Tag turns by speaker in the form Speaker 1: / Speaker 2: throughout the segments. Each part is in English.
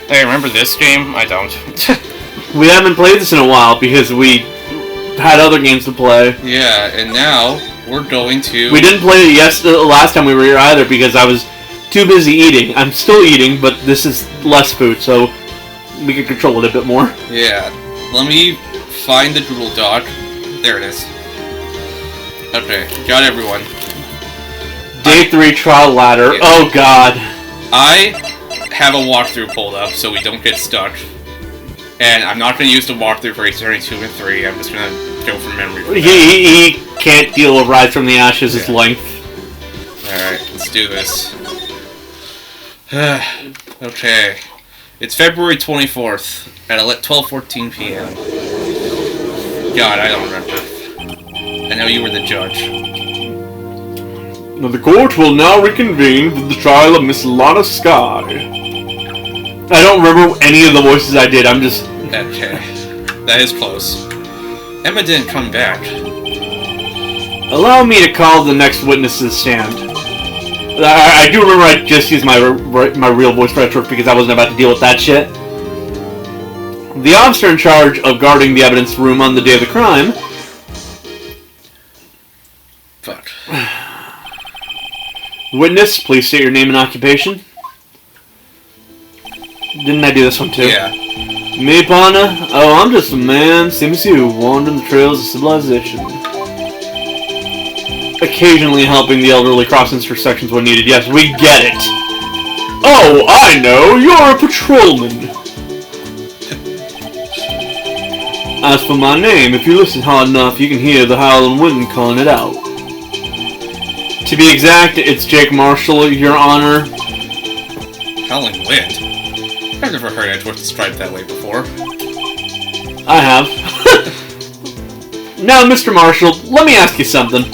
Speaker 1: Hey, remember this game? I don't.
Speaker 2: We haven't played this in a while because we had other games to play.
Speaker 1: Yeah, and now we're going to...
Speaker 2: We didn't play it last time we were here either because I was too busy eating. I'm still eating, but this is less food, so we can control it a bit more.
Speaker 1: Yeah. Let me find the Google Doc. There it is. Okay, got everyone.
Speaker 2: Day 3 trial ladder. Yeah. Oh god.
Speaker 1: I have a walkthrough pulled up so we don't get stuck. And I'm not going to use the walkthrough for Eternity 2 and 3. I'm just going to go from memory.
Speaker 2: He can't deal with Rise from the Ashes' length.
Speaker 1: Alright, let's do this. Okay. It's February 24th at 12:14 p.m. God, I don't remember. I know you were the judge.
Speaker 2: The court will now reconvene for the trial of Miss Lana Sky. I don't remember any of the voices I did, I'm just...
Speaker 1: Okay. That is close. Emma didn't come back.
Speaker 2: Allow me to call the next witness to the stand. I do remember I just used my real voice retro because I wasn't about to deal with that shit. The officer in charge of guarding the evidence room on the day of the crime...
Speaker 1: Fuck.
Speaker 2: Witness, please state your name and occupation. Didn't I do this one too?
Speaker 1: Yeah.
Speaker 2: Me, partner? Oh, I'm just a man, same as you, wandering the trails of civilization. Occasionally helping the elderly cross intersections when needed. Yes, we get it. Oh, I know, you're a patrolman. As for my name, if you listen hard enough, you can hear the howling wind calling it out. To be exact, it's Jake Marshall, Your Honor.
Speaker 1: Howling wind? I've never heard Edgeworth described that way before.
Speaker 2: I have. Now, Mr. Marshall, let me ask you something.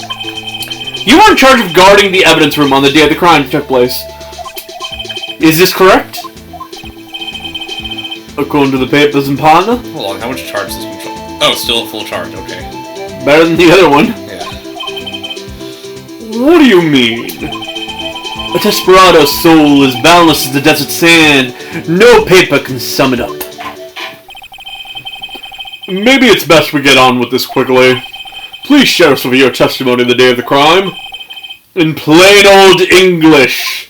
Speaker 2: You were in charge of guarding the evidence room on the day the crime took place. Is this correct? According to the papers and partner?
Speaker 1: Hold on, how much charge is this control? Oh, still a full charge, okay.
Speaker 2: Better than the other one.
Speaker 1: Yeah.
Speaker 2: What do you mean? A desperado's soul is boundless as the desert sand. No paper can sum it up. Maybe it's best we get on with this quickly. Please share us with your testimony the day of the crime. In plain old English.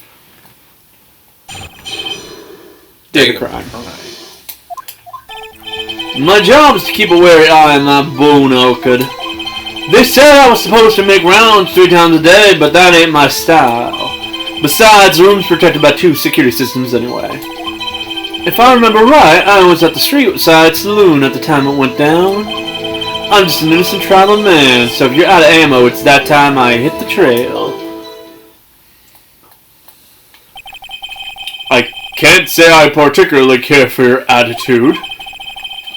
Speaker 2: Day of the crime. My job is to keep a wary eye on that bone orchid. They said I was supposed to make rounds 3 times a day, but that ain't my style. Besides, the room's protected by 2 security systems anyway. If I remember right, I was at the street-side saloon at the time it went down. I'm just an innocent traveling man, so if you're out of ammo, it's that time I hit the trail. I can't say I particularly care for your attitude.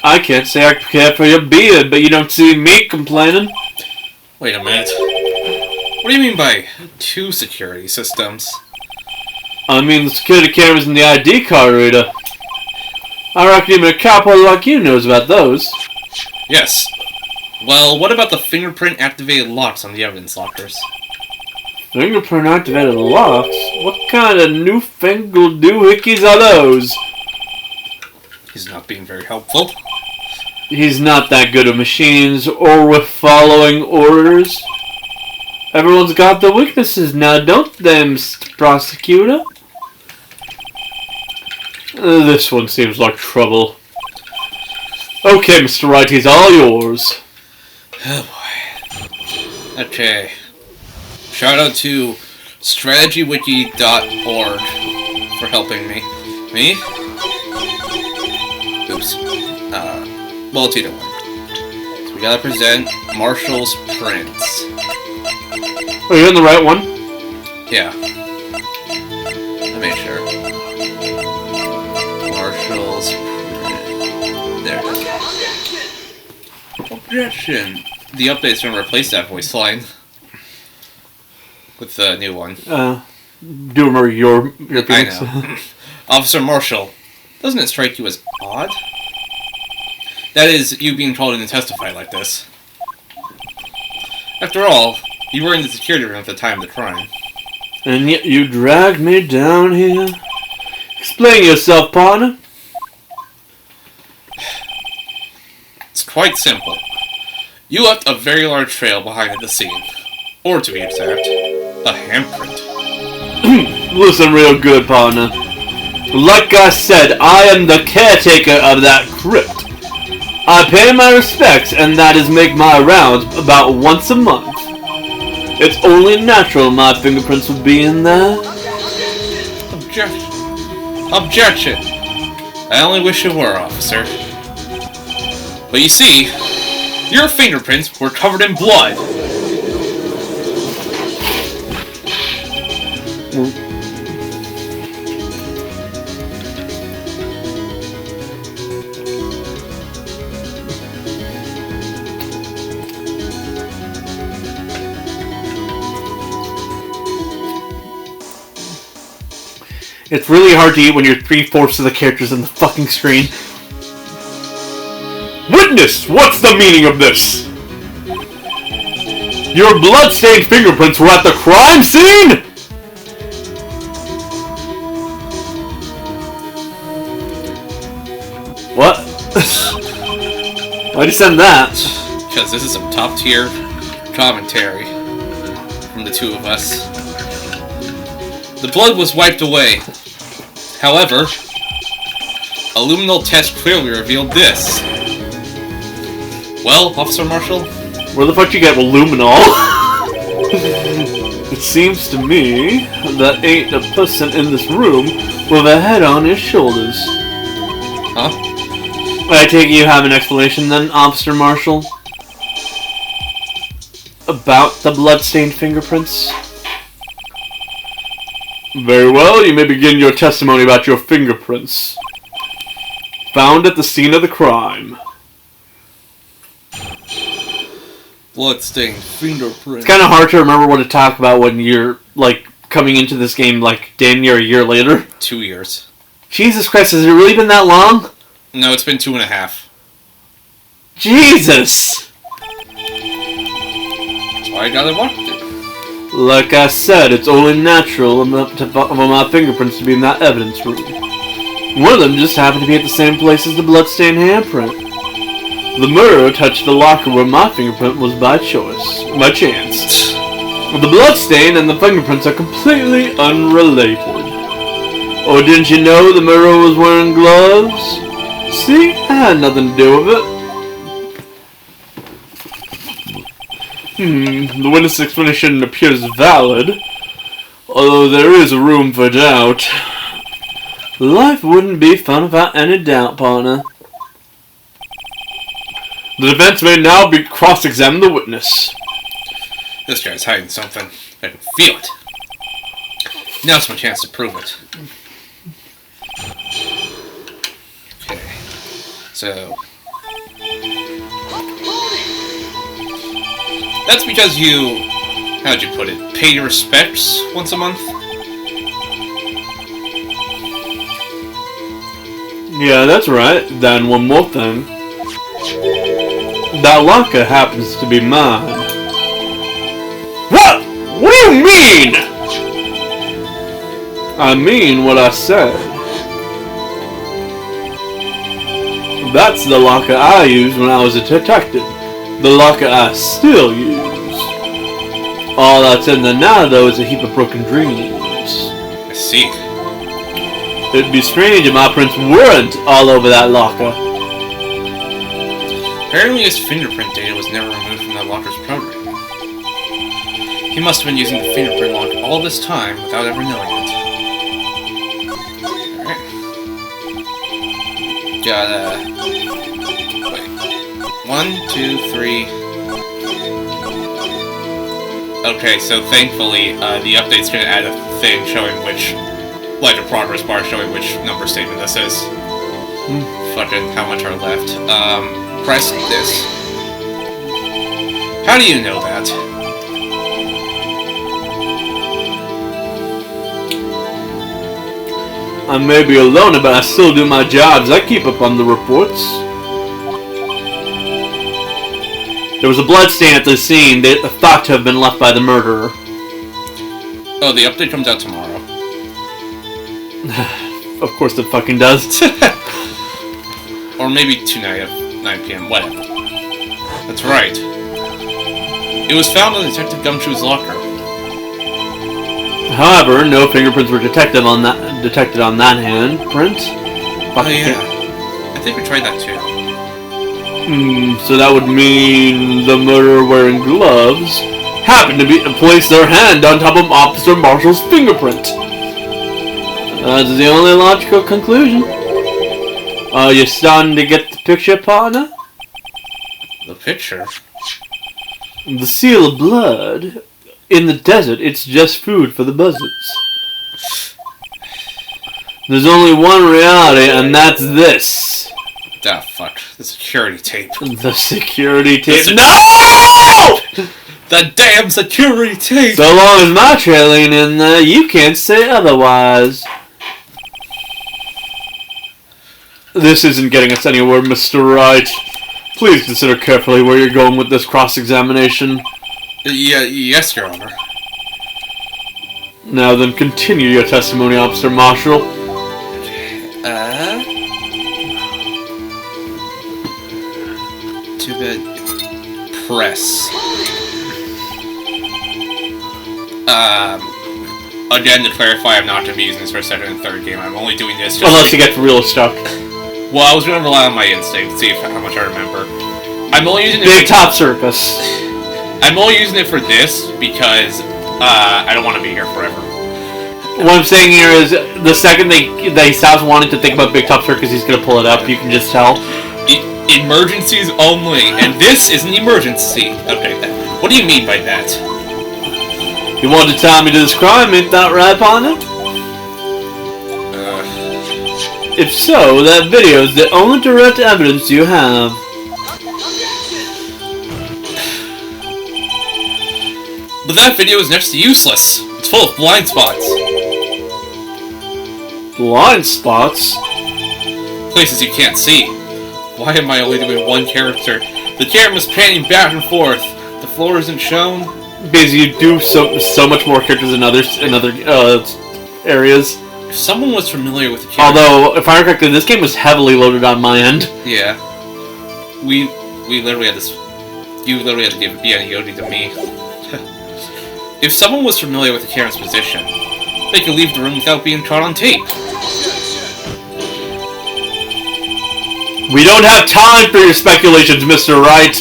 Speaker 2: I can't say I care for your beard, but you don't see me complaining.
Speaker 1: Wait a minute. What do you mean by 2 security systems?
Speaker 2: I mean the security cameras and the ID card reader. I reckon even a cowboy like you knows about those.
Speaker 1: Yes. Well, what about the fingerprint-activated locks on the evidence lockers?
Speaker 2: Fingerprint-activated locks? What kind of newfangled doohickeys are those?
Speaker 1: He's not being very helpful.
Speaker 2: He's not that good at machines or with following orders. Everyone's got their weaknesses now, don't they, Mr. Prosecutor? This one seems like trouble. Okay, Mr. Wright, he's all yours.
Speaker 1: Oh boy. Okay. Shout out to strategywiki.org for helping me. Me? Oops. Well, it's either one. So we gotta present Marshall's prints.
Speaker 2: Are you in the right one?
Speaker 1: Yeah. Let me make sure. Marshall's print. There. Objection! The update's gonna replace that voice line. With the new one.
Speaker 2: Do remember your things?
Speaker 1: I know. Officer Marshall, doesn't it strike you as odd? That is, you being called in to testify like this. After all, you were in the security room at the time of the crime.
Speaker 2: And yet you dragged me down here? Explain yourself, partner.
Speaker 1: quite simple. You left a very large trail behind at the scene. Or to be exact, a handprint.
Speaker 2: Listen real good, partner. Like I said, I am the caretaker of that crypt. I pay my respects, and that is make my rounds about once a month. It's only natural my fingerprints would be in there.
Speaker 1: Objection. I only wish you were, officer. But you see, your fingerprints were covered in blood.
Speaker 2: It's really hard to eat when you're 3/4 of the characters on the fucking screen. Witness! What's the meaning of this? Your blood-stained fingerprints were at the crime scene?! What? Why'd you send that?
Speaker 1: Because this is some top-tier commentary from the two of us. The blood was wiped away. However, a luminal test clearly revealed this. Well, Officer Marshall?
Speaker 2: Where the fuck you get luminol? It seems to me that ain't a person in this room with a head on his shoulders.
Speaker 1: Huh?
Speaker 2: I take it you have an explanation then, Officer Marshall? About the blood-stained fingerprints? Very well, you may begin your testimony about your fingerprints. Found at the scene of the crime.
Speaker 1: Blood-stained fingerprints.
Speaker 2: It's kind of hard to remember what to talk about when you're, like, coming into this game, like, damn near a year later.
Speaker 1: 2 years.
Speaker 2: Jesus Christ, has it really been that long?
Speaker 1: No, it's been 2.5.
Speaker 2: Jesus!
Speaker 1: That's why I got it walked it.
Speaker 2: Like I said, it's only natural for my fingerprints to be in that evidence room. One of them just happened to be at the same place as the bloodstained handprint. The murderer touched the locker where my fingerprint was by choice, by chance. The bloodstain and the fingerprints are completely unrelated. Or didn't you know the murderer was wearing gloves? See, I had nothing to do with it. The witness' explanation appears valid, although there is room for doubt. Life wouldn't be fun without any doubt, partner. The defense may now be cross-examine the witness.
Speaker 1: This guy's hiding something. I can feel it. Now's my chance to prove it. Okay. So... that's because you... how'd you put it? Pay your respects once a month?
Speaker 2: Yeah, that's right. Then one more thing. That locker happens to be mine. What? What do you mean? I mean what I said. That's the locker I used when I was a detective. The locker I still use. All that's in there now, though, is a heap of broken dreams.
Speaker 1: I see.
Speaker 2: It'd be strange if my prints weren't all over that locker.
Speaker 1: Apparently his fingerprint data was never removed from that locker's program. He must have been using the fingerprint lock all this time without ever knowing it. Alright. Got, wait. 1, 2, 3... okay, so thankfully, the update's gonna add a thing showing which... like a progress bar showing which number statement this is. Fucking how much are left. Press this. How do you know that?
Speaker 2: I may be a loner, but I still do my jobs. I keep up on the reports. There was a bloodstain at the scene that thought to have been left by the murderer.
Speaker 1: Oh, the update comes out tomorrow.
Speaker 2: Of course it fucking does.
Speaker 1: Or maybe tonight at 9 p.m., whatever. That's right. It was found in Detective Gumshoe's locker.
Speaker 2: However, no fingerprints were detected on that handprint.
Speaker 1: Oh yeah, I think we tried that too.
Speaker 2: So that would mean the murderer wearing gloves happened to place their hand on top of Officer Marshall's fingerprint. That's the only logical conclusion. Are you starting to get the picture, partner?
Speaker 1: The picture?
Speaker 2: The seal of blood. In the desert, it's just food for the buzzards. There's only one reality, and that's this.
Speaker 1: Ah, fuck. The security tape.
Speaker 2: The security tape.
Speaker 1: No! The damn security tape!
Speaker 2: So long as my trail ain't in there, you can't say otherwise. This isn't getting us anywhere, Mr. Wright. Please consider carefully where you're going with this cross-examination.
Speaker 1: Yes, Your Honor.
Speaker 2: Now then, continue your testimony, Officer Marshall.
Speaker 1: To the press. Again, to clarify, I'm not going to be using this for a second and third game. I'm only doing this just
Speaker 2: unless you get real stuck.
Speaker 1: Well, I was going to rely on my instinct, see how much I remember. I'm only using it
Speaker 2: Big Top Circus.
Speaker 1: I'm only using it for this because I don't want to be here forever.
Speaker 2: What I'm saying here is, the second that he stops wanting to think about Big Top Circus, he's going to pull it up. You can just tell.
Speaker 1: Emergencies only, and this is an emergency. Okay, what do you mean by that?
Speaker 2: You want to tie me to this crime, ain't that right, partner? If so, that video is the only direct evidence you have.
Speaker 1: But that video is next to useless. It's full of blind spots.
Speaker 2: Blind spots?
Speaker 1: Places you can't see. Why am I only doing one character? The camera's panning back and forth. The floor isn't shown.
Speaker 2: Because you do so much more characters in other areas.
Speaker 1: If someone was familiar with the character...
Speaker 2: Although, if I recall, this game was heavily loaded on my end.
Speaker 1: Yeah. We literally had this... You literally had to give Bianiotti to me. If someone was familiar with the camera's position, they could leave the room without being caught on tape.
Speaker 2: We don't have time for your speculations, Mr. Wright.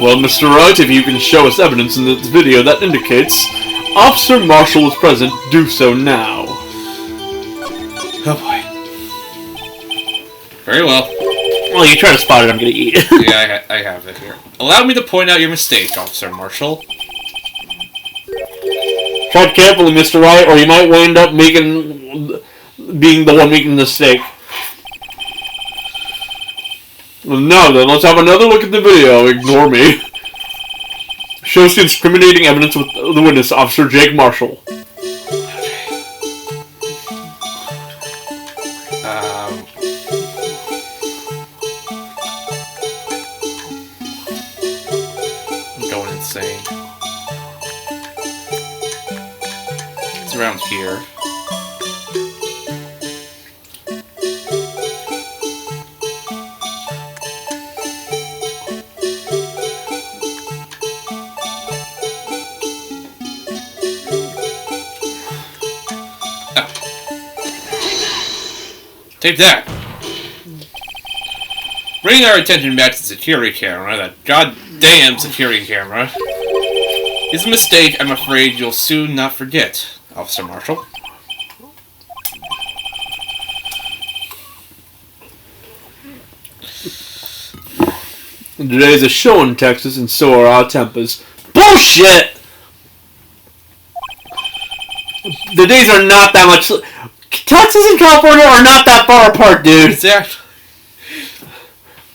Speaker 2: Well, Mr. Wright, if you can show us evidence in this video that indicates Officer Marshall was present, do so now.
Speaker 1: Oh boy. Very well.
Speaker 2: Well, you try to spot it, I'm gonna eat it.
Speaker 1: Yeah, I have it here. Allow me to point out your mistake, Officer Marshall.
Speaker 2: Tread carefully, Mr. Wright, or you might wind up being the one making the mistake. Well, now then, let's have another look at the video. Ignore me. Shows the incriminating evidence with the witness, Officer Jake Marshall.
Speaker 1: I'm going insane. It's around here. Take that! Bringing our attention back to the security camera, that goddamn security camera, is a mistake I'm afraid you'll soon not forget, Officer Marshall.
Speaker 2: Today's a show in Texas, and so are our tempers. Bullshit! The days are not that much... Texas and California are not that far apart, dude.
Speaker 1: Exactly.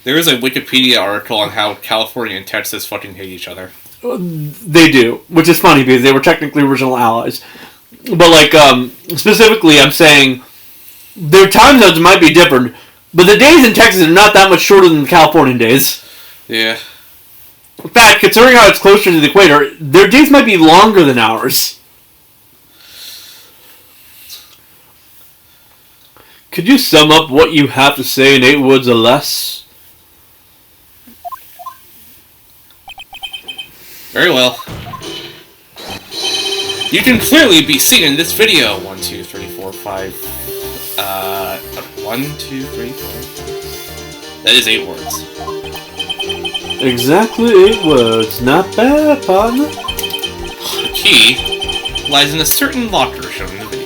Speaker 1: There is a Wikipedia article on how California and Texas fucking hate each other.
Speaker 2: They do, which is funny because they were technically original allies. But, like, specifically, I'm saying their time zones might be different, but the days in Texas are not that much shorter than the Californian days.
Speaker 1: Yeah.
Speaker 2: In fact, considering how it's closer to the equator, their days might be longer than ours. Could you sum up what you have to say in 8 words or less?
Speaker 1: Very well. You can clearly be seen in this video. 1, 2, 3, 4, 5. 1, 2, 3, 4. That is 8 words.
Speaker 2: Exactly 8 words. Not bad, partner.
Speaker 1: The key lies in a certain locker shown in the video.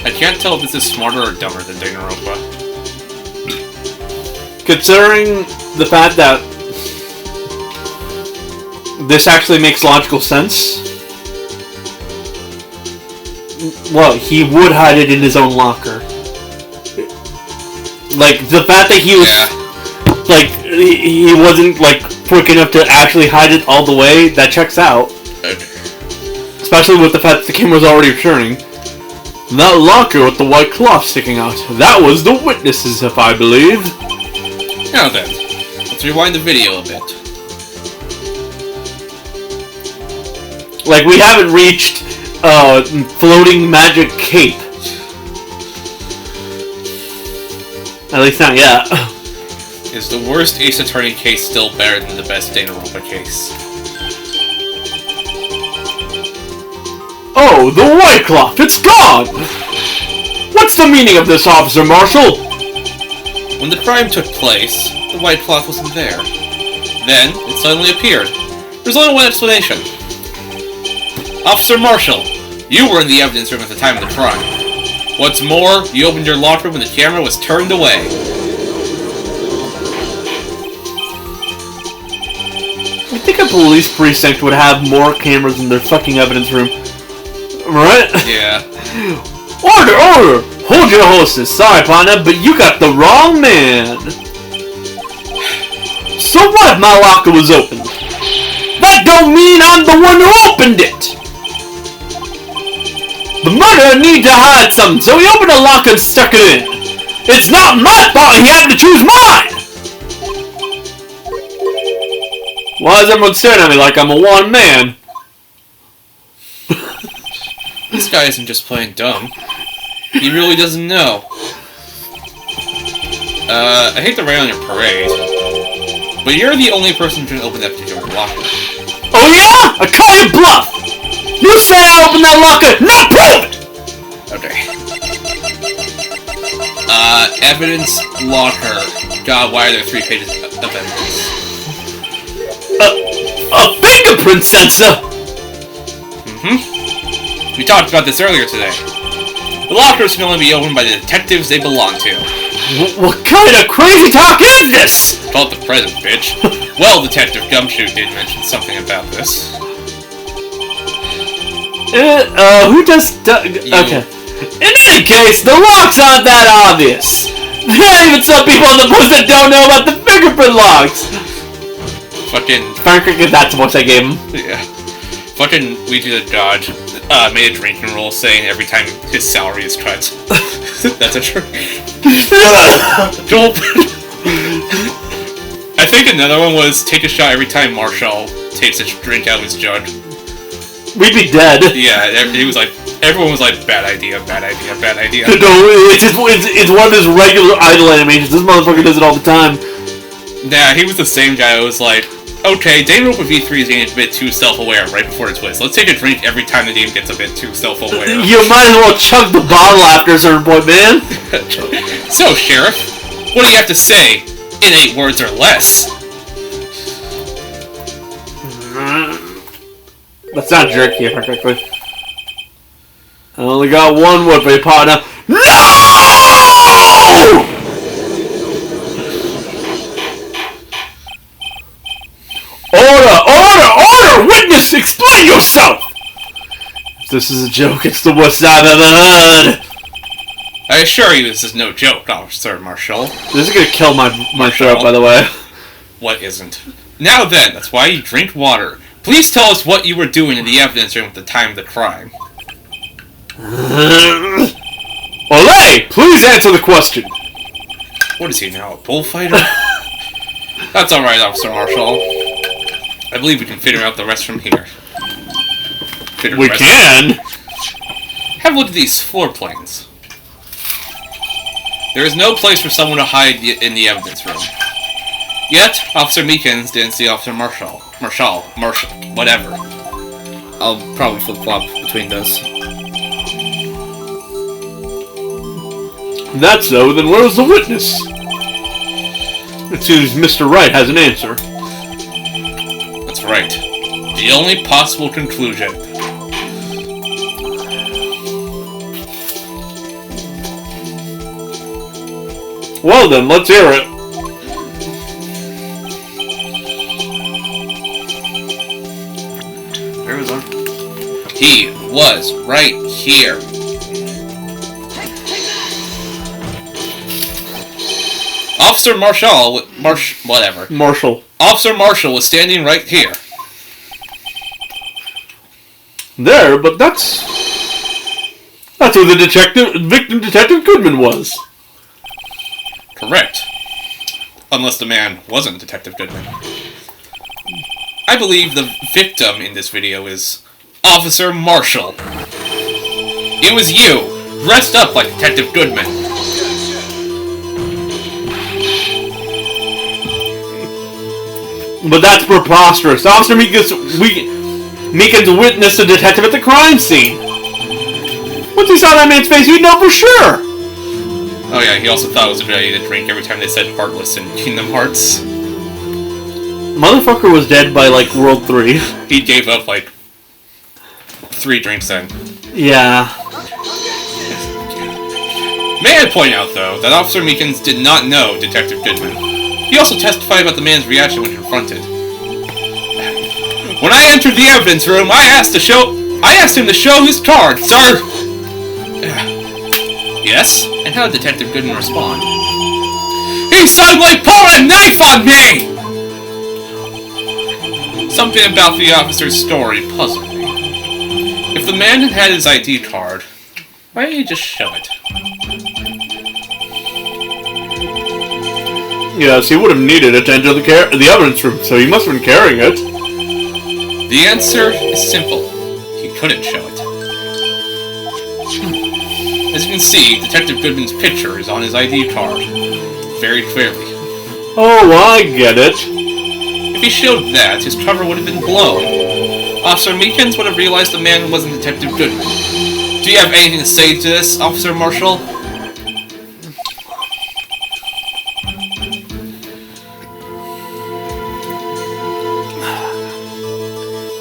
Speaker 1: I can't tell if this is smarter or dumber than Danganronpa.
Speaker 2: Considering the fact that this actually makes logical sense, well, he would hide it in his own locker. Like, the fact that he was, like, he wasn't, like, quick enough to actually hide it all the way, that checks out. Especially with the fact that the camera's already returning. That locker with the white cloth sticking out, that was the witnesses, if I believe.
Speaker 1: Now then, let's rewind the video a bit.
Speaker 2: Like, we haven't reached, floating magic cape. At least not yet.
Speaker 1: Is the worst Ace Attorney case still better than the best Danganronpa case?
Speaker 2: Oh, the white cloth! It's gone! What's the meaning of this, Officer Marshall?
Speaker 1: When the crime took place, the white cloth wasn't there. Then, it suddenly appeared. There's only one explanation. Officer Marshall, you were in the evidence room at the time of the crime. What's more, you opened your locker when the camera was turned away.
Speaker 2: I think a police precinct would have more cameras in their fucking evidence room. Right?
Speaker 1: Yeah.
Speaker 2: Order! Order! Hold your horses. Sorry, partner, but you got the wrong man. So what if my locker was opened? That don't mean I'm the one who opened it! The murderer needed to hide something, so he opened a locker and stuck it in. It's not my fault he had to choose mine! Why is everyone staring at me like I'm a one man?
Speaker 1: This guy isn't just playing dumb. He really doesn't know. I hate to rain on your parade, but you're the only person who can open that particular locker.
Speaker 2: Oh yeah? I call you bluff! You say I opened that locker, now prove it!
Speaker 1: Okay. Evidence locker. God, why are there 3 pages of evidence?
Speaker 2: A fingerprint sensor!
Speaker 1: We talked about this earlier today. The lockers can only be opened by the detectives they belong to.
Speaker 2: What kind of crazy talk is this?
Speaker 1: Call it the present, bitch. Well, Detective Gumshoe did mention something about this.
Speaker 2: Who does... Okay. In any case, the locks aren't that obvious. There are even some people on the bus that don't know about the fingerprint locks.
Speaker 1: Fucking...
Speaker 2: Frankly, that's what I gave him.
Speaker 1: Yeah. Fucking Luigi the Dodge made a drinking rule saying every time his salary is cut. That's a trick. Don't... I think another one was take a shot every time Marshall takes a drink out of his jug.
Speaker 2: We'd be dead.
Speaker 1: Yeah, he was like, everyone was like, bad idea, bad idea, bad idea.
Speaker 2: No, it's one of his regular idle animations. This motherfucker does it all the time.
Speaker 1: Nah, he was the same guy who was like, okay, Danganronpa V3 is getting a bit too self-aware right before the twist. Let's take a drink every time the game gets a bit too self-aware.
Speaker 2: You might as well chug the bottle after a certain point, man.
Speaker 1: So, Sheriff, what do you have to say in 8 words or less?
Speaker 2: That's not jerky, if I correctly. I only got one word for you, partner. No! Order! Order! Order! Witness, explain yourself! If this is a joke, it's the worst I've ever heard.
Speaker 1: I assure you this is no joke, Officer Marshall.
Speaker 2: This is gonna kill my throat, by the way.
Speaker 1: What isn't? Now then, that's why you drink water. Please tell us what you were doing in the evidence room at the time of the crime.
Speaker 2: Olay! Please answer the question.
Speaker 1: What is he now, a bullfighter? That's alright, Officer Marshall. I believe we can figure out the rest from here.
Speaker 2: We can?
Speaker 1: Have a look at these floor plans. There is no place for someone to hide in the evidence room. Yet, Officer Meekins didn't see Officer Marshall, whatever. I'll probably flip-flop between those.
Speaker 2: That's so, then where was the witness? It seems Mr. Wright has an answer.
Speaker 1: That's right. The only possible conclusion.
Speaker 2: Well then, let's hear it.
Speaker 1: Where was I? He was right here. Officer Marshall,
Speaker 2: Marshall.
Speaker 1: Officer Marshall was standing right here.
Speaker 2: There, but that's where the victim Detective Goodman was.
Speaker 1: Correct. Unless the man wasn't Detective Goodman. I believe the victim in this video is Officer Marshall. It was you, dressed up like Detective Goodman.
Speaker 2: But that's preposterous. Officer Meekins witnessed a detective at the crime scene. Once he saw that man's face, he'd know for sure.
Speaker 1: Oh yeah, he also thought it was a good idea to drink every time they said Heartless in Kingdom Hearts.
Speaker 2: Motherfucker was dead by, like, World 3.
Speaker 1: He gave up, like, 3 drinks then.
Speaker 2: Yeah.
Speaker 1: May I point out, though, that Officer Meekins did not know Detective Goodman. He also testified about the man's reaction when confronted. When I entered the evidence room, I asked him to show his card, sir! Yes? And how did Detective Goodman respond? He suddenly pulled a knife on me! Something about the officer's story puzzled me. If the man had his ID card, why didn't he just show it?
Speaker 2: Yes, he would have needed it to enter the evidence room, so he must have been carrying it.
Speaker 1: The answer is simple. He couldn't show it. As you can see, Detective Goodman's picture is on his ID card. Very clearly.
Speaker 2: Oh, I get it.
Speaker 1: If he showed that, his cover would have been blown. Officer Meekins would have realized the man wasn't Detective Goodman. Do you have anything to say to this, Officer Marshall?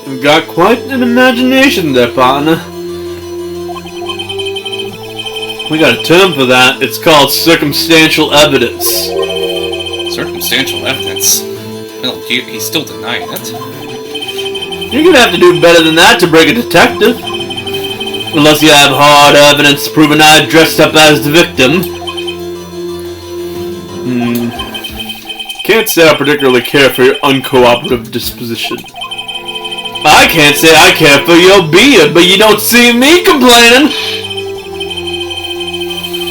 Speaker 2: You've got quite an imagination there, partner. We got a term for that. It's called circumstantial evidence.
Speaker 1: Circumstantial evidence? Well, he's still denying it.
Speaker 2: You're gonna have to do better than that to break a detective. Unless you have hard evidence proving I dressed up as the victim. Can't say I particularly care for your uncooperative disposition. I can't say I care for your beard, but you don't see me complaining.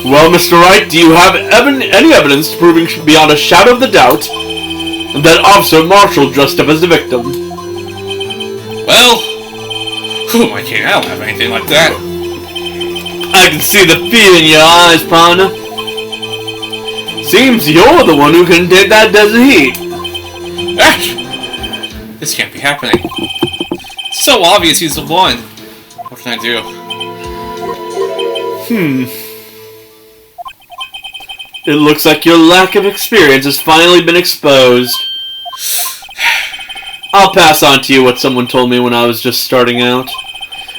Speaker 2: Well, Mr. Wright, do you have any evidence proving beyond a shadow of the doubt that Officer Marshall dressed up as the victim?
Speaker 1: Well, I don't have anything like that.
Speaker 2: I can see the fear in your eyes, partner. Seems you're the one who can take that desert heat.
Speaker 1: This can't be happening. It's so obvious he's the one. What can I do?
Speaker 2: It looks like your lack of experience has finally been exposed. I'll pass on to you what someone told me when I was just starting out.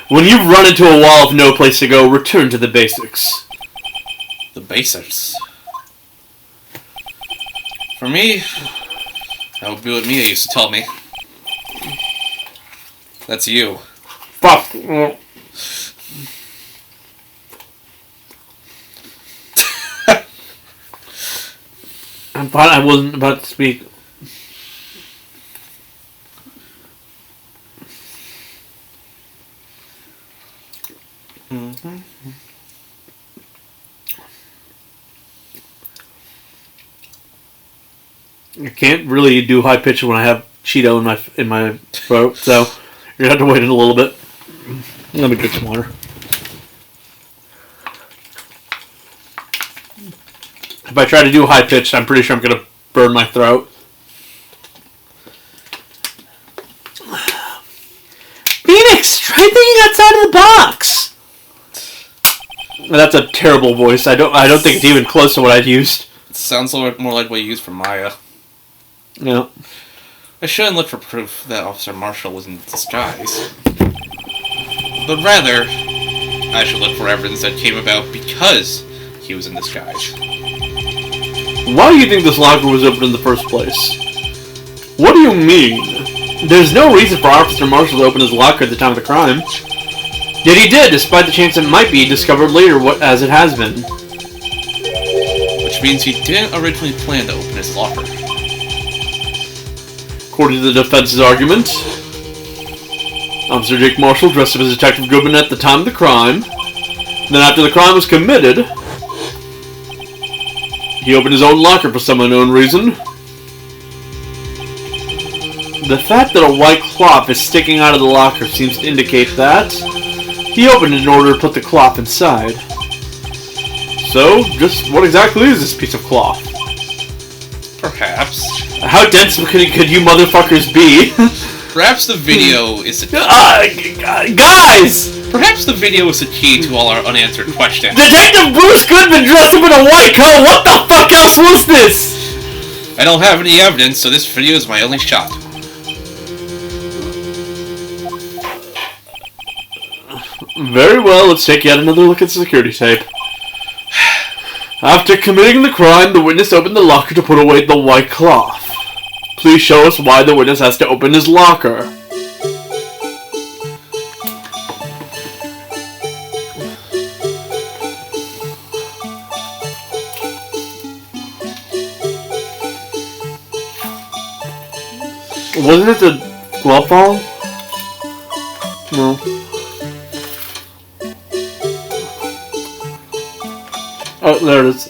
Speaker 2: When you run into a wall of no place to go, return to the basics.
Speaker 1: The basics? For me, that would be what Mia used to tell me. That's you.
Speaker 2: Fuck. I thought I wasn't about to speak. I can't really do high pitch when I have Cheeto in my throat, so you're gonna have to wait a little bit. Let me get some water. If I try to do high pitched, I'm pretty sure I'm gonna burn my throat. Phoenix, try thinking outside of the box. That's a terrible voice. I don't think it's even close to what I'd used.
Speaker 1: It sounds a little more like what you used for Maya.
Speaker 2: Yeah.
Speaker 1: I shouldn't look for proof that Officer Marshall was in disguise. But rather, I should look for evidence that came about because he was in disguise.
Speaker 2: Why do you think this locker was open in the first place? What do you mean? There's no reason for Officer Marshall to open his locker at the time of the crime. Yet he did, despite the chance it might be discovered later as it has been.
Speaker 1: Which means he didn't originally plan to open his locker.
Speaker 2: According to the defense's argument, Officer Jake Marshall dressed up as Detective Goodman at the time of the crime. Then after the crime was committed, he opened his own locker for some unknown reason. The fact that a white cloth is sticking out of the locker seems to indicate that he opened it in order to put the cloth inside. So, just what exactly is this piece of cloth?
Speaker 1: Perhaps.
Speaker 2: How dense could you motherfuckers be?
Speaker 1: Perhaps the video is the
Speaker 2: guys!
Speaker 1: Perhaps the video is the key to all our unanswered questions.
Speaker 2: Detective Bruce Goodman dressed up in a white coat! What the fuck else was this?
Speaker 1: I don't have any evidence, so this video is my only shot.
Speaker 2: Very well, let's take yet another look at the security tape. After committing the crime, the witness opened the locker to put away the white cloth. Please show us why the witness has to open his locker. Wasn't it the glove ball? No. Oh, there it is.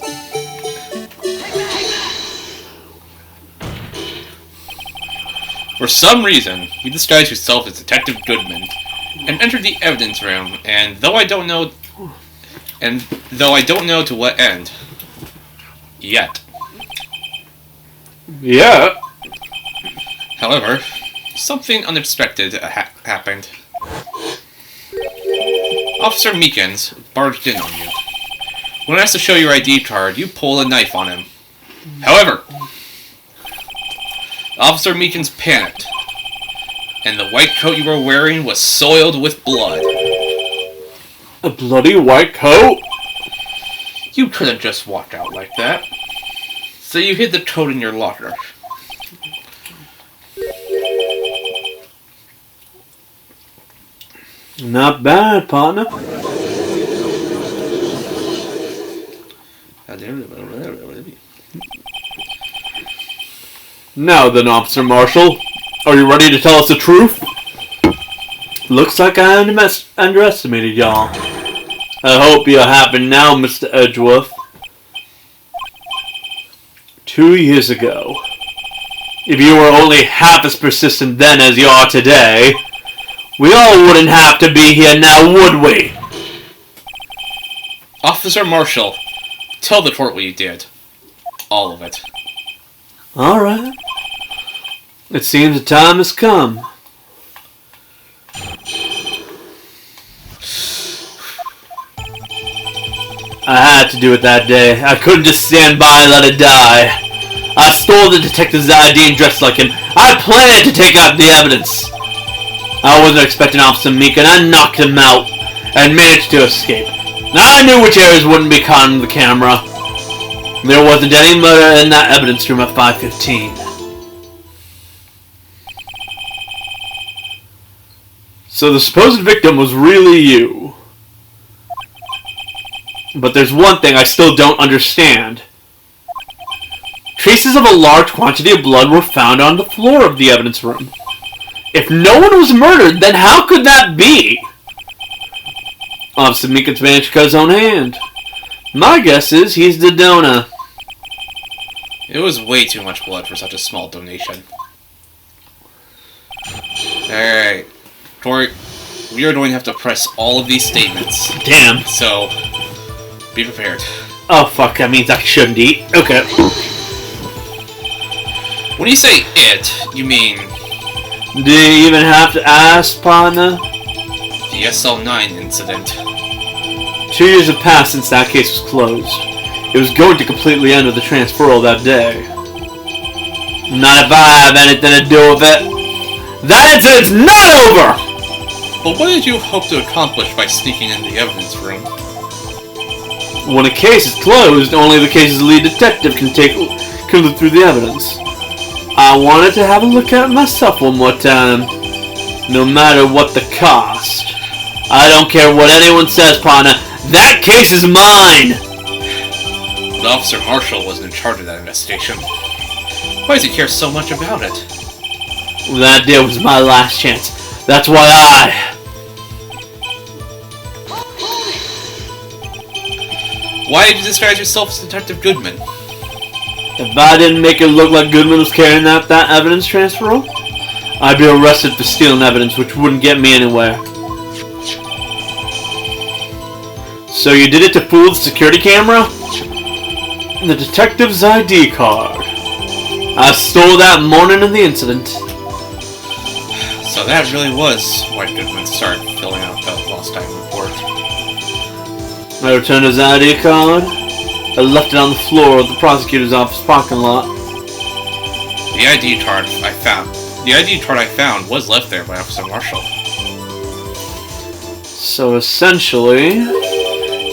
Speaker 1: For some reason, he disguised himself as Detective Goodman and entered the evidence room, and though I don't know to what end yet.
Speaker 2: Yeah.
Speaker 1: However, something unexpected happened. Officer Meekins barged in on you. When asked to show your ID card, you pulled a knife on him. However, Officer Meekins panicked, and the white coat you were wearing was soiled with blood.
Speaker 2: A bloody white coat?
Speaker 1: You couldn't just walk out like that. So you hid the coat in your locker.
Speaker 2: Not bad, partner. Now then, Officer Marshall, are you ready to tell us the truth? Looks like I underestimated y'all. I hope you're happy now, Mr. Edgeworth. 2 years ago, if you were only half as persistent then as you are today, we all wouldn't have to be here now, would we?
Speaker 1: Officer Marshall, tell the court what you did. All of it.
Speaker 2: Alright. It seems the time has come. I had to do it that day. I couldn't just stand by and let it die. I stole the detective's ID and dressed like him. I planned to take out the evidence. I wasn't expecting Officer Meek, and I knocked him out and managed to escape. I knew which areas wouldn't be caught on the camera. There wasn't any murder in that evidence room at 5:15. So the supposed victim was really you. But there's one thing I still don't understand. Traces of a large quantity of blood were found on the floor of the evidence room. If no one was murdered, then how could that be? Officer Meekins managed to cut his own hand. My guess is he's the donor.
Speaker 1: It was way too much blood for such a small donation. Alright. Corey, we are going to have to press all of these statements.
Speaker 2: Damn.
Speaker 1: So, be prepared.
Speaker 2: Oh fuck, that means I shouldn't eat. Okay.
Speaker 1: When you say it, you mean
Speaker 2: Do you even have to ask, partner?
Speaker 1: the SL9 incident.
Speaker 2: 2 years have passed since that case was closed. It was going to completely end with the transferal that day. Not if I have anything to do with it. That incident's not over!
Speaker 1: But what did you hope to accomplish by sneaking in the evidence room?
Speaker 2: When a case is closed, only the case's lead detective can look through the evidence. I wanted to have a look at it myself one more time, no matter what the cost. I don't care what anyone says, partner. That case is mine!
Speaker 1: But Officer Marshall wasn't in charge of that investigation. Why does he care so much about it?
Speaker 2: That day was my last chance. That's why
Speaker 1: Why did you disguise yourself as Detective Goodman?
Speaker 2: If I didn't make it look like Goodman was carrying out that evidence transfer, I'd be arrested for stealing evidence, which wouldn't get me anywhere. So you did it to fool the security camera? The detective's ID card. I stole that morning of the incident.
Speaker 1: So that really was why Goodman started filling out that lost time report.
Speaker 2: I returned his ID card. I left it on the floor of the prosecutor's office parking lot.
Speaker 1: The ID card I found was left there by Officer Marshall.
Speaker 2: So essentially,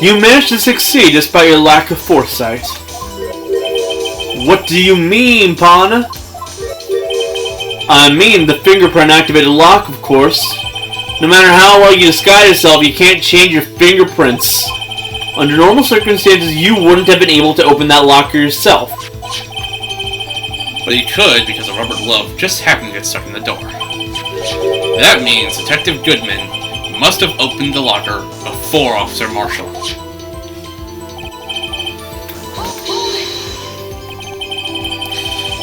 Speaker 2: you managed to succeed despite your lack of foresight. What do you mean, partner? I mean the fingerprint activated lock, of course. No matter how well you disguise yourself, you can't change your fingerprints. Under normal circumstances, you wouldn't have been able to open that locker yourself.
Speaker 1: But he could because a rubber glove just happened to get stuck in the door. That means Detective Goodman must have opened the locker before Officer Marshall.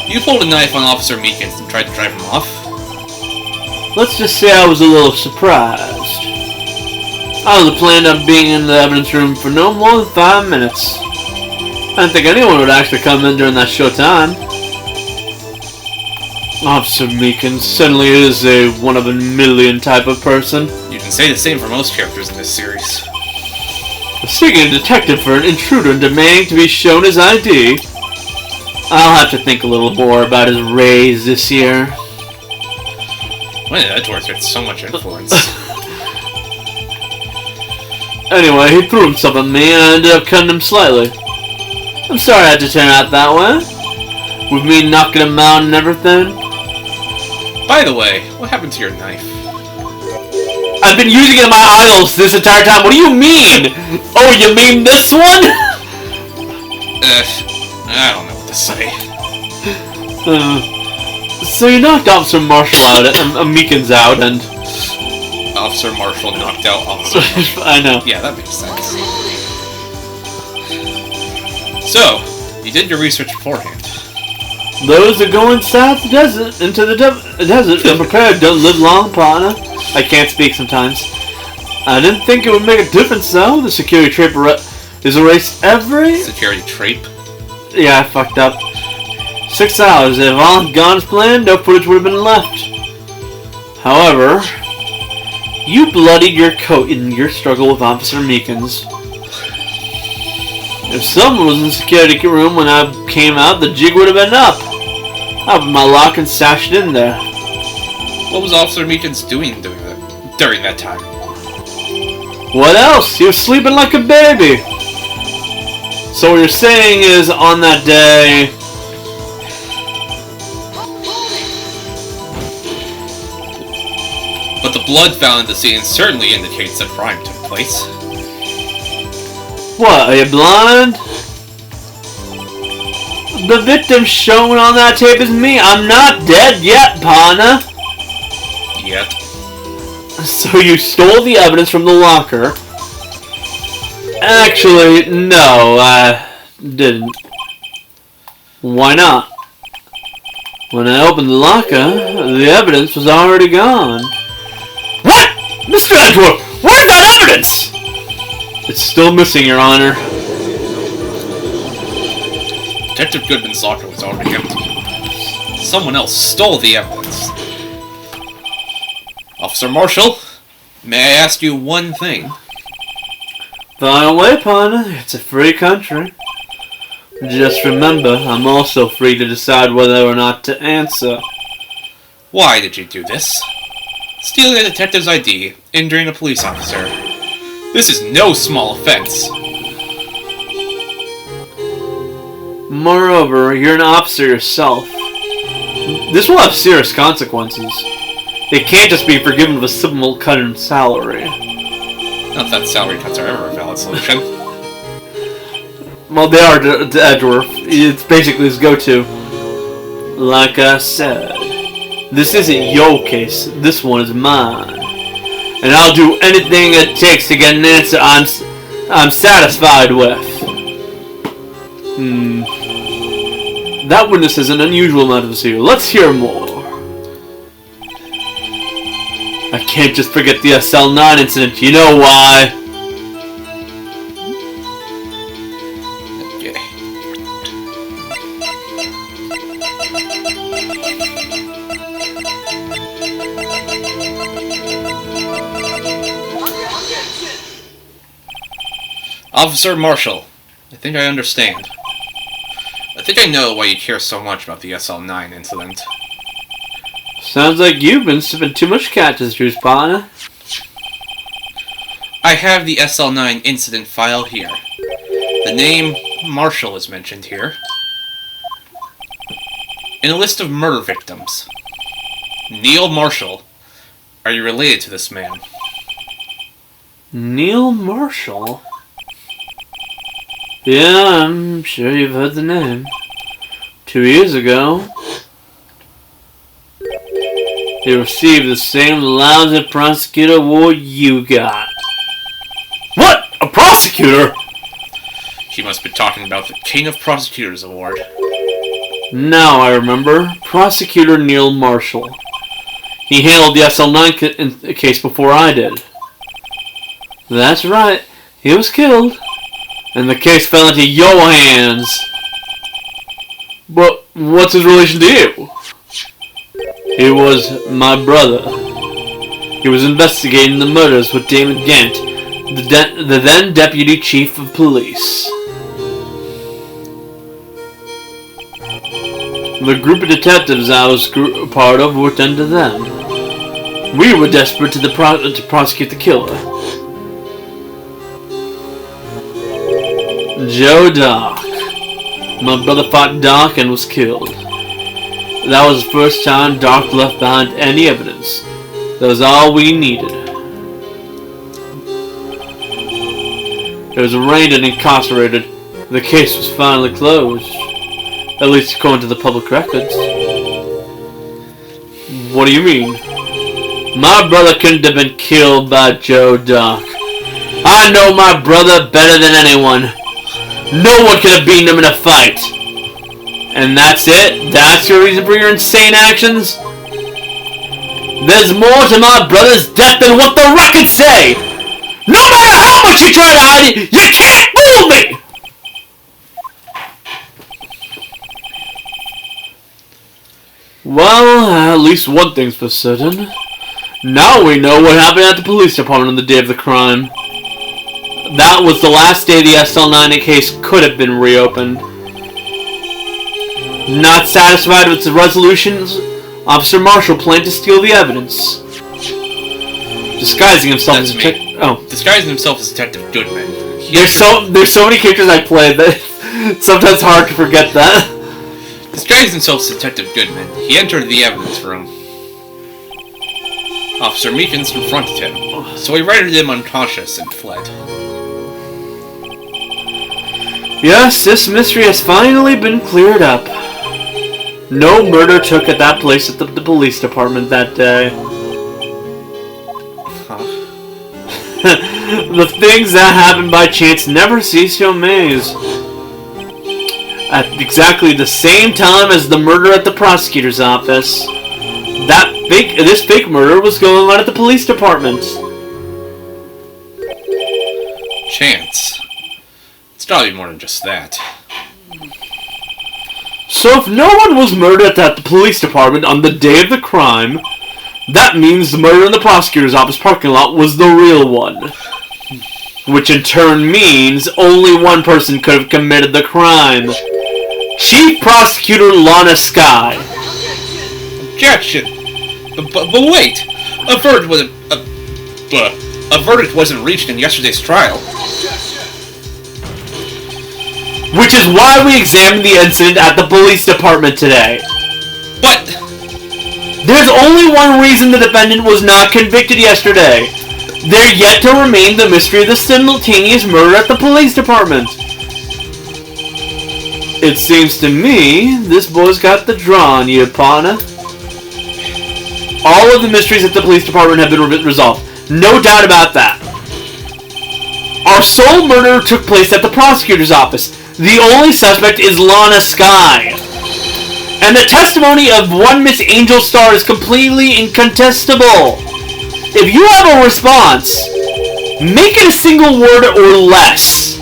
Speaker 1: You pulled a knife on Officer Meekins and tried to drive him off.
Speaker 2: Let's just say I was a little surprised. I only planned on being in the evidence room for no more than 5 minutes. I didn't think anyone would actually come in during that short time. Officer Meekins certainly is a one-of-a-million type of person.
Speaker 1: You can say the same for most characters in this series.
Speaker 2: Seeking a detective for an intruder and demanding to be shown his ID. I'll have to think a little more about his raise this year.
Speaker 1: When did Edgeworth get so much influence?
Speaker 2: Anyway, he threw himself at me and I ended up cutting him slightly. I'm sorry I had to turn out that way. With me knocking him out and everything.
Speaker 1: By the way, what happened to your knife?
Speaker 2: I've been using it in my aisles this entire time. What do you mean? Oh, you mean this one?
Speaker 1: I don't know what to say.
Speaker 2: So you knocked Officer Marshall out and Meekins out and...
Speaker 1: Officer Marshall knocked out Officer Marshall.
Speaker 2: I know.
Speaker 1: Yeah, that makes sense. So, you did your research beforehand.
Speaker 2: Those that go inside the desert, into the desert, unprepared, don't live long, partner. I can't speak sometimes. I didn't think it would make a difference, though. The security tape is erased every...
Speaker 1: Security tape?
Speaker 2: Yeah, I fucked up. 6 hours. If all had gone as planned, no footage would have been left. However, you bloodied your coat in your struggle with Officer Meekins. If someone was in the security room when I came out, the jig would have been up. I opened my lock and stashed it in there.
Speaker 1: What was Officer Meekins doing during that time?
Speaker 2: What else? He was sleeping like a baby. So what you're saying is, on that day...
Speaker 1: But the blood found at the scene certainly indicates that crime took place.
Speaker 2: What, are you blind? The victim shown on that tape is me. I'm not dead yet, partner.
Speaker 1: Yet.
Speaker 2: So you stole the evidence from the locker. Actually, no, I didn't. Why not? When I opened the locker, the evidence was already gone. What? Mr. Edgeworth, where's that evidence? It's still missing, Your Honor.
Speaker 1: Detective Goodman's locker was already empty. Someone else stole the evidence. Officer Marshall, may I ask you one thing?
Speaker 2: Fire away, partner. It's a free country. Just remember, I'm also free to decide whether or not to answer.
Speaker 1: Why did you do this? Stealing a detective's ID, injuring a police officer. This is no small offense.
Speaker 2: Moreover, you're an officer yourself. This will have serious consequences. They can't just be forgiven with a simple cut in salary.
Speaker 1: Not that salary cuts are ever a valid solution.
Speaker 2: Well, they are to Edgeworth. It's basically his go-to. Like I said, this isn't your case. This one is mine. And I'll do anything it takes to get an answer I'm satisfied with. That witness has an unusual amount of zeal. Let's hear more. I can't just forget the SL9 incident. You know why?
Speaker 1: Okay. Officer Marshall, I think I understand. I think I know why you care so much about the SL9 incident.
Speaker 2: Sounds like you've been sipping too much cactus juice, partner.
Speaker 1: I have the SL9 incident file here. The name Marshall is mentioned here. In a list of murder victims. Neil Marshall. Are you related to this man?
Speaker 2: Neil Marshall? Yeah, I'm sure you've heard the name. 2 years ago, he received the same lousy prosecutor award you got. What? A prosecutor?
Speaker 1: He must be talking about the King of Prosecutors Award.
Speaker 2: Now I remember. Prosecutor Neil Marshall. He handled the SL9 case before I did. That's right. He was killed. And the case fell into your hands. But what's his relation to you? He was my brother. He was investigating the murders with Damon Gant, the then Deputy Chief of Police. The group of detectives I was part of worked under them. We were desperate to prosecute the killer. Joe Doc. My brother fought Doc and was killed. That was the first time Doc left behind any evidence. That was all we needed. He was arraigned and incarcerated. The case was finally closed. At least according to the public records. What do you mean? My brother couldn't have been killed by Joe Doc. I know my brother better than anyone. No one could have beaten him in a fight. And that's it? That's your reason for your insane actions? There's more to my brother's death than what the records say! No matter how much you try to hide it, you can't fool me! Well, at least one thing's for certain. Now we know what happened at the police department on the day of the crime. That was the last day the SL9 case could have been reopened. Not satisfied with the resolutions, Officer Marshall planned to steal the evidence. Disguising himself as
Speaker 1: Disguising himself as Detective Goodman.
Speaker 2: There's so many characters I played that it's sometimes hard to forget that.
Speaker 1: Disguised himself as Detective Goodman, he entered the evidence room. Officer Meekins confronted him, so he rendered him unconscious and fled.
Speaker 2: Yes, this mystery has finally been cleared up. No murder took at that place at the police department that day.
Speaker 1: Huh?
Speaker 2: The things that happen by chance never cease to amaze. At exactly the same time as the murder at the prosecutor's office, this fake murder was going on at the police department.
Speaker 1: Chance. It's gotta be more than just that.
Speaker 2: So if no one was murdered at the police department on the day of the crime, that means the murder in the prosecutor's office parking lot was the real one. Which in turn means only one person could have committed the crime. Chief Prosecutor Lana Skye.
Speaker 1: Objection! But wait! A verdict wasn't reached in yesterday's trial.
Speaker 2: Which is why we examined the incident at the police department today.
Speaker 1: But
Speaker 2: there's only one reason the defendant was not convicted yesterday. There yet to remain the mystery of the simultaneous murder at the police department. It seems to me this boy's got the draw on you, partner. All of the mysteries at the police department have been resolved. No doubt about that. Our sole murder took place at the prosecutor's office. The only suspect is Lana Skye. And the testimony of one Miss Angel Star is completely incontestable. If you have a response, make it a single word or less.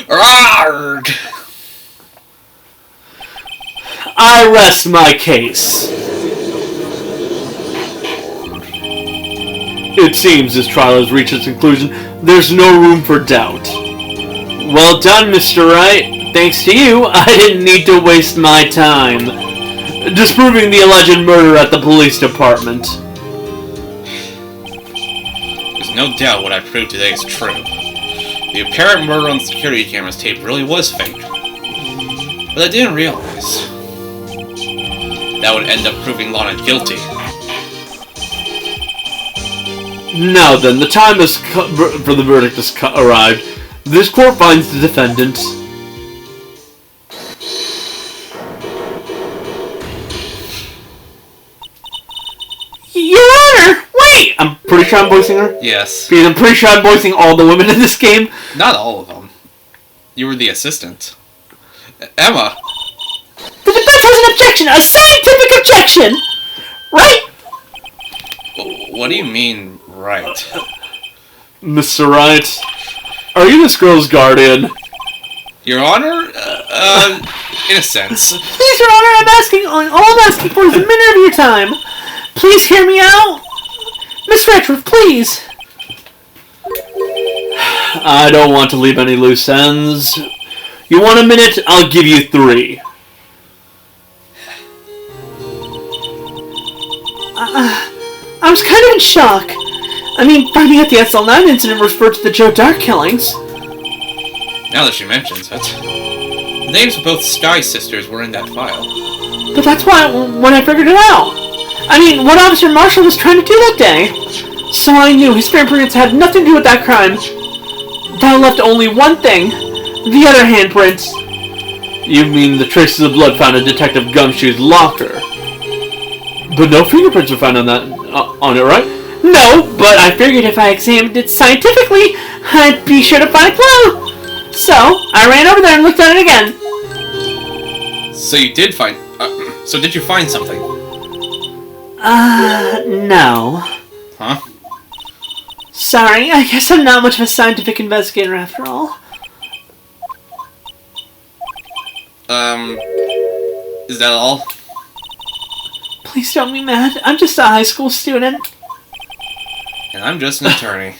Speaker 1: Arrgh.
Speaker 2: I rest my case. It seems this trial has reached its conclusion. There's no room for doubt. Well done, Mr. Wright. Thanks to you, I didn't need to waste my time disproving the alleged murder at the police department.
Speaker 1: There's no doubt what I proved today is true. The apparent murder on the security camera's tape really was fake. But I didn't realize that would end up proving Lana guilty.
Speaker 2: Now then, the time has for the verdict has arrived. This court finds the defendant Your Honor! Wait! I'm pretty sure I'm voicing her?
Speaker 1: Yes.
Speaker 2: Because I'm pretty sure I'm voicing all the women in this game.
Speaker 1: Not all of them. You were the assistant. Emma!
Speaker 2: The defense has an objection! A scientific objection! Right?
Speaker 1: What do you mean, right?
Speaker 2: Mr. Wright, are you this girl's guardian?
Speaker 1: Your Honor? In a sense.
Speaker 2: Please, Your Honor, all I'm asking for is a minute of your time. Please hear me out. Miss Redruth, please. I don't want to leave any loose ends. You want a minute? I'll give you 3. I was kind of in shock. I mean, finding out the SL9 incident referred to the Joe Dark killings.
Speaker 1: Now that she mentions it, the names of both Sky sisters were in that file.
Speaker 2: But that's why when I figured it out. I mean, what Officer Marshall was trying to do that day. So I knew his fingerprints had nothing to do with that crime. That left only one thing. The other handprints. You mean the traces of blood found in Detective Gumshoe's locker? But no fingerprints were found on that, on it, right? No, but I figured if I examined it scientifically, I'd be sure to find a clue. So, I ran over there and looked at it again.
Speaker 1: So you did find... so did you find something?
Speaker 2: No.
Speaker 1: Huh?
Speaker 2: Sorry, I guess I'm not much of a scientific investigator after all.
Speaker 1: Is that all?
Speaker 2: Please don't be mad. I'm just a high school student.
Speaker 1: And I'm just an attorney.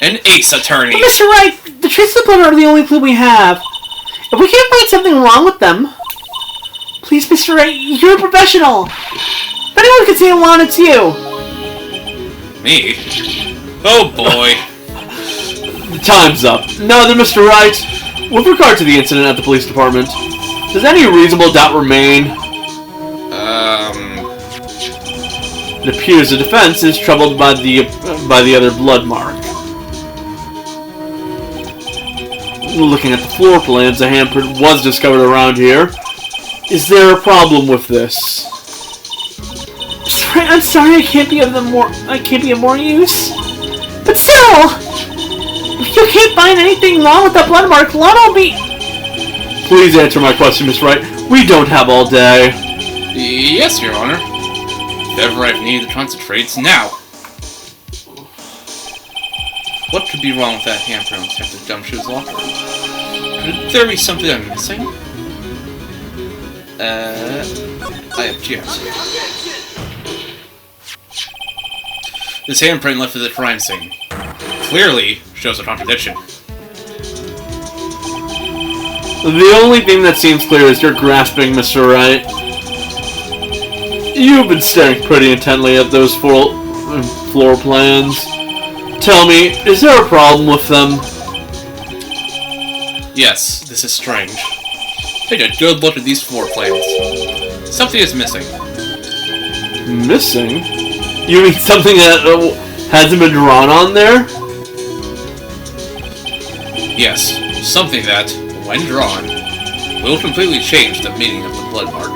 Speaker 1: An ace attorney!
Speaker 2: But Mr. Wright, the traces of blood are the only clue we have. If we can't find something wrong with them... Please, Mr. Wright, you're a professional. If anyone can say Alon, it's you.
Speaker 1: Me? Oh boy.
Speaker 2: Time's up. Now then, Mr. Wright, with regard to the incident at the police department, does any reasonable doubt remain? It appears the defense is troubled by the other blood mark. Looking at the floor plans, a handprint was discovered around here. Is there a problem with this? I'm sorry, I can't be of more use. But still, if you can't find anything wrong with that blood mark, Lana will be... Please answer my question, Miss Wright. We don't have all day.
Speaker 1: Yes, Your Honor. If ever I've needed the concentrates, now. What could be wrong with that handprint on Detective Gumshoe's locker? Could there be something I'm missing? I object. This handprint left at the crime scene clearly shows a contradiction.
Speaker 2: The only thing that seems clear is you're grasping, Mr. Wright. You've been staring pretty intently at those floor plans. Tell me, is there a problem with them?
Speaker 1: Yes, this is strange. Take a good look at these floor plans. Something is missing.
Speaker 2: Missing? You mean something that hasn't been drawn on there?
Speaker 1: Yes, something that, when drawn, will completely change the meaning of the blood mark.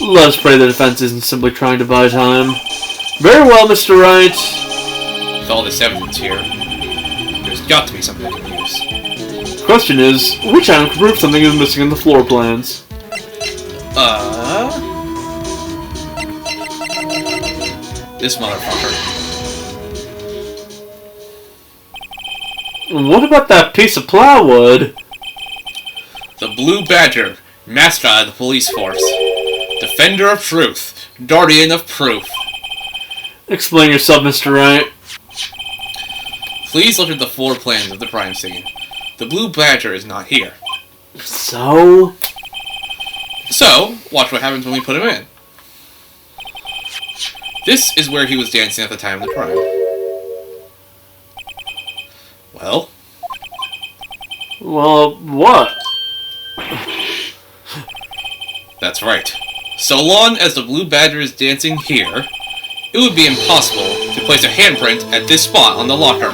Speaker 2: Let's pray the defense isn't simply trying to buy time. Very well, Mr. Wright.
Speaker 1: With all this evidence here, there's got to be something I can use.
Speaker 2: The question is, which item can prove something is missing in the floor plans?
Speaker 1: This motherfucker.
Speaker 2: What about that piece of plywood?
Speaker 1: The Blue Badger, mascot of the police force. Defender of truth. Guardian of proof.
Speaker 2: Explain yourself, Mr. Wright.
Speaker 1: Please look at the floor plans of the crime scene. The Blue Badger is not here.
Speaker 2: So,
Speaker 1: watch what happens when we put him in. This is where he was dancing at the time of the crime. Well?
Speaker 2: Well, what?
Speaker 1: That's right. So long as the Blue Badger is dancing here, it would be impossible to place a handprint at this spot on the locker.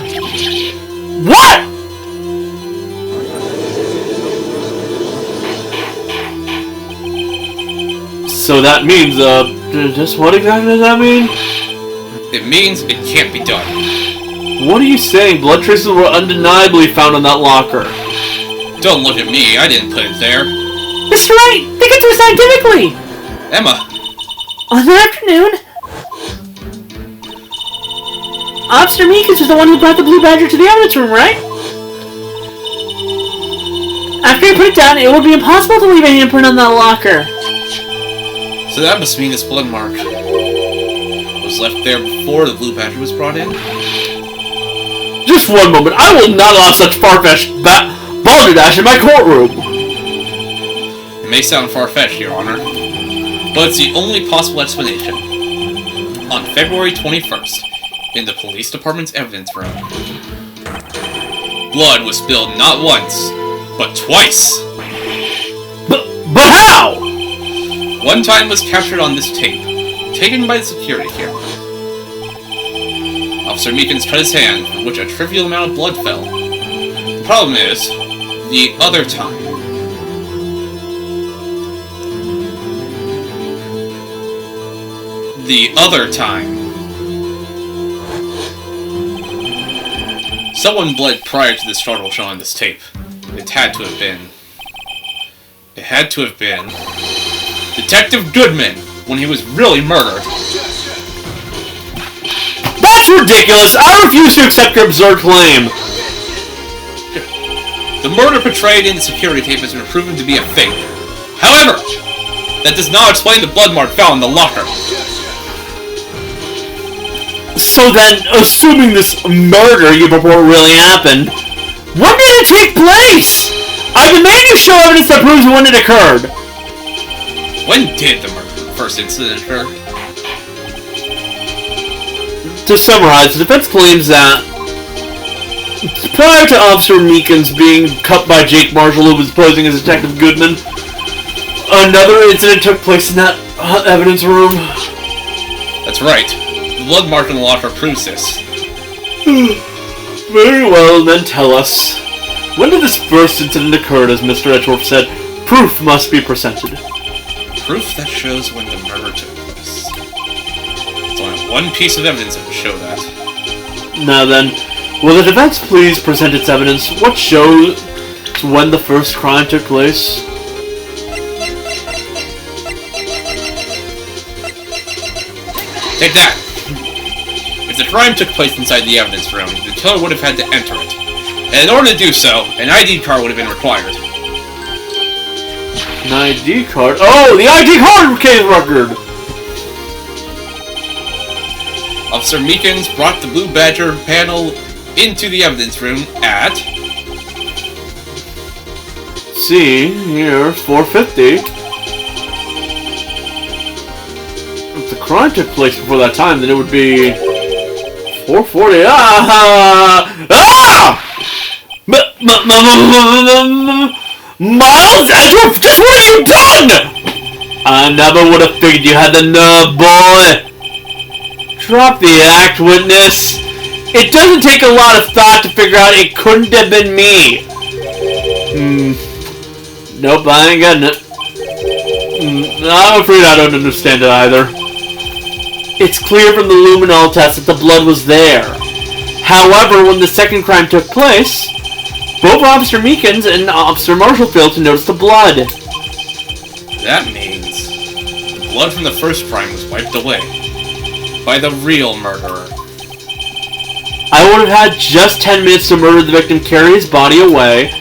Speaker 2: What?! So that means, just what exactly does that mean?
Speaker 1: It means it can't be done.
Speaker 2: What are you saying? Blood traces were undeniably found in that locker.
Speaker 1: Don't look at me, I didn't put it there.
Speaker 3: Mr. Wright, think it through scientifically!
Speaker 1: Emma!
Speaker 3: On the afternoon, Officer Meekins was the one who brought the Blue Badger to the evidence room, right? After he put it down, it would be impossible to leave a handprint on that locker.
Speaker 1: So that must mean this blood mark was left there before the Blue Badger was brought in?
Speaker 2: Just one moment. I will not allow such far-fetched balderdash in my courtroom.
Speaker 1: It may sound far-fetched, Your Honor, but it's the only possible explanation. On February 21st, in the police department's evidence room, blood was spilled not once, but twice.
Speaker 2: But how?
Speaker 1: One time was captured on this tape, taken by the security camera. Officer Meekins cut his hand, from which a trivial amount of blood fell. The problem is, the other time. Someone bled prior to the struggle shown on this tape. It had to have been Detective Goodman, when he was really murdered.
Speaker 2: That's ridiculous! I refuse to accept your absurd claim!
Speaker 1: The murder portrayed in the security tape has been proven to be a fake. However, that does not explain the blood mark found in the locker.
Speaker 2: So then, assuming this murder you purport really happened, when did it take place? I demand you show evidence that proves when it occurred.
Speaker 1: When did the first incident occur?
Speaker 2: To summarize, the defense claims that prior to Officer Meekins being cut by Jake Marshall, who was posing as Detective Goodman, another incident took place in that evidence room.
Speaker 1: That's right. The blood mark in the locker proves this.
Speaker 2: Very well, then tell us. When did this first incident occur, as Mr. Edgeworth said? Proof must be presented.
Speaker 1: Proof that shows when the murder took place. There's only one piece of evidence that would show that.
Speaker 2: Now then, will the defense please present its evidence? What shows when the first crime took place?
Speaker 1: Take that! If the crime took place inside the evidence room, the killer would have had to enter it. And in order to do so, an ID card would have been required.
Speaker 2: An ID card? Oh, the ID card case record!
Speaker 1: Officer Meekins brought the Blue Badger panel into the evidence room at...
Speaker 2: See, here, 4:50. If the crime took place before that time, then it would be 4:40. Miles Edgeworth, just what have you done? I never would have figured you had the nerve, boy. Drop the act, witness. It doesn't take a lot of thought to figure out it couldn't have been me. Nope, I ain't getting it. I'm afraid I don't understand it either. It's clear from the luminol test that the blood was there. However, when the second crime took place, both Officer Meekins and Officer Marshall failed to notice the blood.
Speaker 1: That means the blood from the first crime was wiped away by the real murderer.
Speaker 2: I would have had just 10 minutes to murder the victim, carry his body away,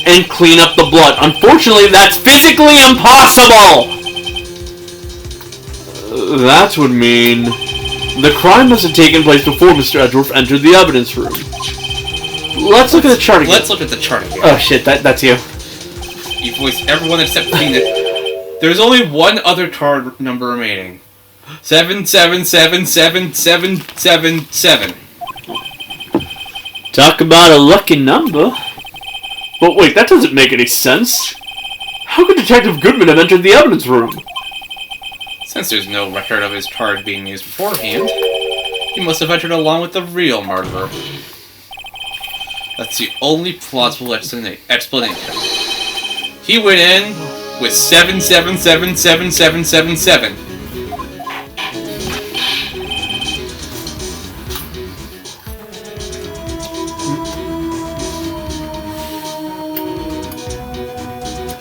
Speaker 2: and clean up the blood. Unfortunately, that's physically impossible! That would mean the crime must have taken place before Mr. Edgeworth entered the evidence room. Let's look at the chart again.
Speaker 1: Let's look at the chart again.
Speaker 2: Oh shit, that's you.
Speaker 1: You voiced everyone except Phoenix. There's only one other card number remaining. 77777777.
Speaker 2: Talk about a lucky number. But wait, that doesn't make any sense. How could Detective Goodman have entered the evidence room?
Speaker 1: Since there's no record of his card being used beforehand, he must have entered along with the real murderer. That's the only plausible explanation. He went in with 77777777.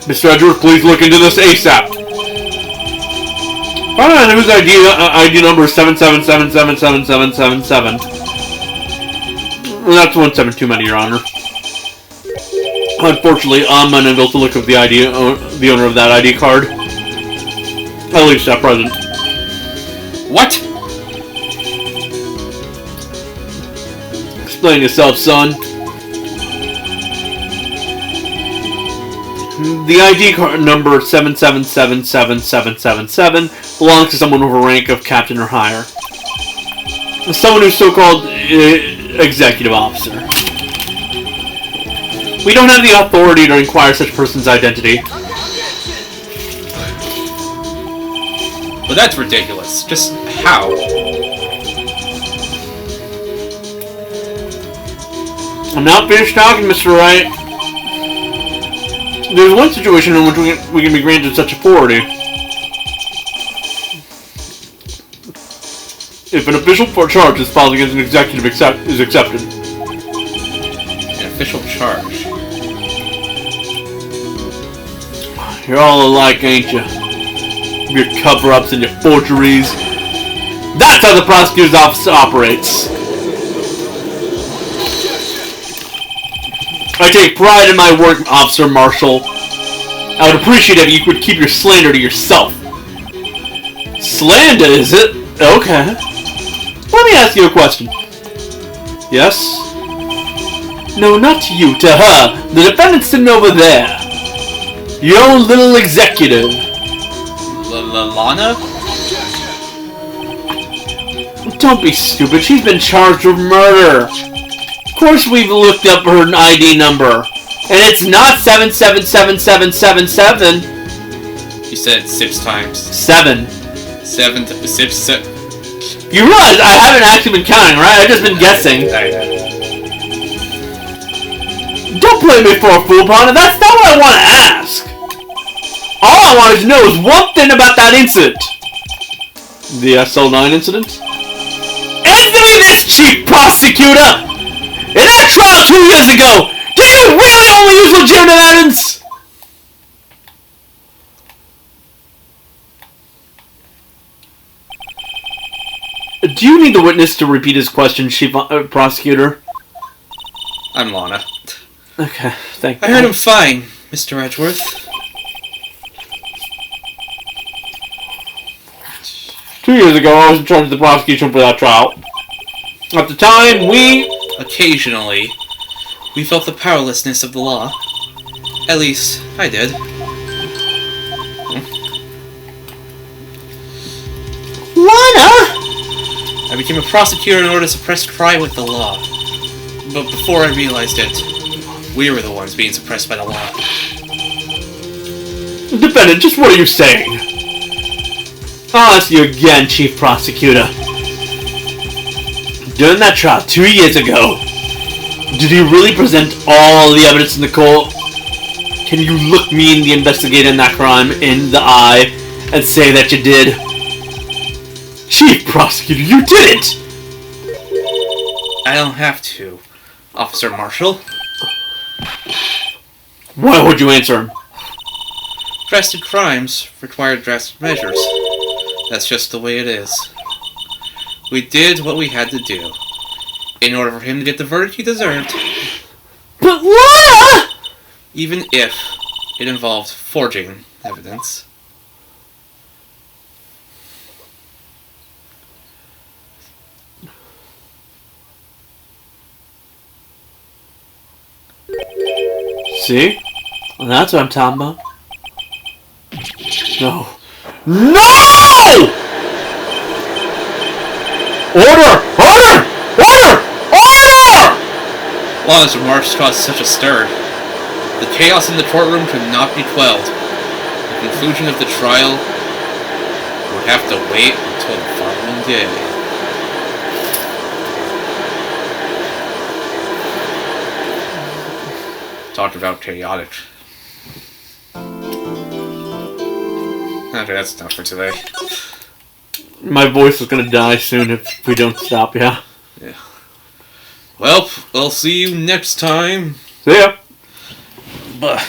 Speaker 2: Mr. Edgeworth, please look into this ASAP. Find out whose ID number is 77777777. That's 17 too many, Your Honor. Unfortunately, I'm unable to look up the owner of that ID card. At least at present.
Speaker 1: What?
Speaker 2: Explain yourself, son. The ID card number 77777777 belongs to someone with a rank of captain or higher. Someone who's so-called executive officer. We don't have the authority to inquire such a person's identity.
Speaker 1: But that's ridiculous. Just how?
Speaker 2: I'm not finished talking, Mr. Wright. There's one situation in which we can be granted such authority. If an official charge is filed against an executive is accepted.
Speaker 1: An official charge?
Speaker 2: You're all alike, ain't you? Your cover-ups and your forgeries. That's how the prosecutor's office operates. I take pride in my work, Officer Marshall. I would appreciate it if you could keep your slander to yourself. Slander, is it? Okay. Let me ask you a question. Yes? No, not to you, to her. The defendant's sitting over there. Your own little executive.
Speaker 1: Lana?
Speaker 2: Don't be stupid. She's been charged with murder. Of course we've looked up her ID number. And it's not 777777.
Speaker 1: You said it 6 times.
Speaker 2: 7.
Speaker 1: 7.
Speaker 2: You realize I haven't actually been counting, right? I've just been guessing. Don't play me for a fool, partner. That's not what I want to ask. All I wanted to know is one thing about that incident. The SL9 incident? Answer me this, Chief Prosecutor! In that trial 2 years ago, did you really only use legitimate evidence? Do you need the witness to repeat his question, Chief Prosecutor?
Speaker 1: I'm Lana.
Speaker 2: Okay, thank you.
Speaker 1: I heard him fine, Mr. Edgeworth.
Speaker 2: 2 years ago, I was in charge of the prosecution for that trial. At the time,
Speaker 1: Occasionally, we felt the powerlessness of the law. At least, I did.
Speaker 3: Lana!
Speaker 1: I became a prosecutor in order to suppress crime with the law. But before I realized it, we were the ones being suppressed by the law.
Speaker 2: Defendant, just what are you saying? I'll ask you again, Chief Prosecutor. During that trial 2 years ago, did you really present all the evidence in the court? Can you look me, the investigator in that crime, in the eye and say that you did? Chief Prosecutor, you did it!
Speaker 1: I don't have to, Officer Marshall.
Speaker 2: Why would you answer him?
Speaker 1: Drastic crimes require drastic measures. That's just the way it is. We did what we had to do in order for him to get the verdict he deserved.
Speaker 3: But Lana!
Speaker 1: Even if it involved forging evidence.
Speaker 2: See? That's what I'm talking about. No. No! Order! Order! Order! Order!
Speaker 1: Lana's remarks caused such a stir. The chaos in the courtroom could not be quelled. The conclusion of the trial would have to wait until the following day. Talk about chaotic. Okay, that's enough for today.
Speaker 2: My voice is gonna die soon if we don't stop, yeah?
Speaker 1: Yeah. Well, we'll see you next time.
Speaker 2: See ya!
Speaker 1: Bye.